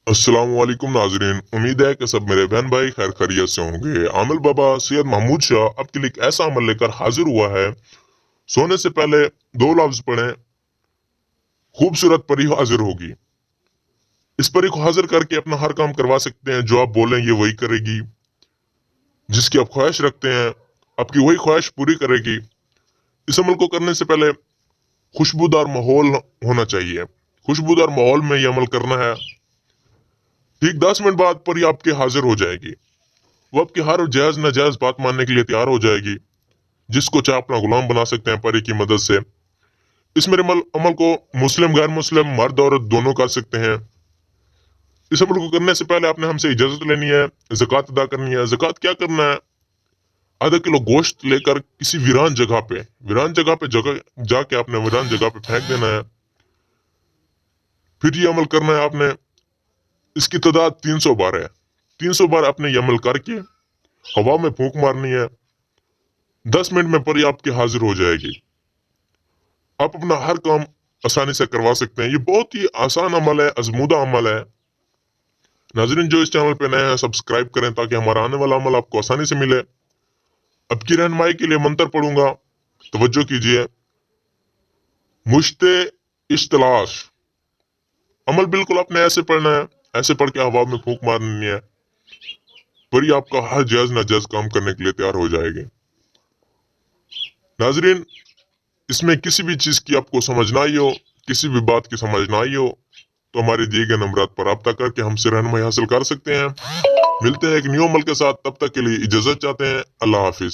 अस्सलाम वालेकुम नाजरीन, उम्मीद है कि सब मेरे बहन भाई खैर खैरियत से होंगे। आमिल बाबा सैयद महमूद शाह आपके लिए एक ऐसा अमल लेकर हाजिर हुआ है। सोने से पहले दो लफ्ज पढ़ें, खूबसूरत परी हाजिर होगी। इस परी को हाजिर करके अपना हर काम करवा सकते हैं। जो आप बोलें ये वही करेगी। जिसकी आप ख्वाहिश रखते हैं आपकी वही ख्वाहिश पूरी करेगी। इस अमल को करने से पहले खुशबूदार माहौल होना चाहिए। खुशबूदार माहौल में ये अमल करना है। ठीक 10 मिनट बाद परी आपके हाजिर हो जाएगी। वो आपकी हर जायज नाजायज बात मानने के लिए तैयार हो जाएगी। जिसको चाहे अपना गुलाम बना सकते हैं परी की मदद से। इस मेरे अमल को मुस्लिम गैर मुस्लिम मर्द औरत दोनों कर सकते हैं। इस अमल को करने से पहले आपने हमसे इजाजत लेनी है, ज़कात अदा करनी है। ज़कात क्या करना है, आधा किलो गोश्त लेकर किसी वीरान जगह पे जाके आपने वीरान जगह पे फेंक देना है। फिर ये अमल करना है आपने। इसकी तादाद 300 बार है। 300 बार आपने ये अमल करके हवा में फूंक मारनी है। 10 मिनट में परी आपके हाजिर हो जाएगी। आप अपना हर काम आसानी से करवा सकते हैं। ये बहुत ही आसान अमल है, आजमूदा अमल है। नाज़रीन जो इस चैनल पे नए हैं सब्सक्राइब करें ताकि हमारा आने वाला अमल आपको आसानी से मिले। अब की रहनुमाई के लिए मंत्र पढ़ूंगा, तवज्जो कीजिए। मुश्ते इश्तलाश। अमल बिल्कुल आपने ऐसे पढ़ना है, ऐसे पढ़ के हवा में फूंक मारनी है। परी आपका हर जायज नाजायज काम करने के लिए तैयार हो जाएगी। नाजरीन इसमें किसी भी चीज की आपको समझ ना आई हो, किसी भी बात की समझ ना आई हो, तो हमारे दिए गए नंबरात पर राब्ता करके हमसे रहनुमाई हासिल कर सकते हैं। मिलते हैं एक न्यू अमल के साथ, तब तक के लिए इजाजत चाहते हैं। अल्लाह हाफिज।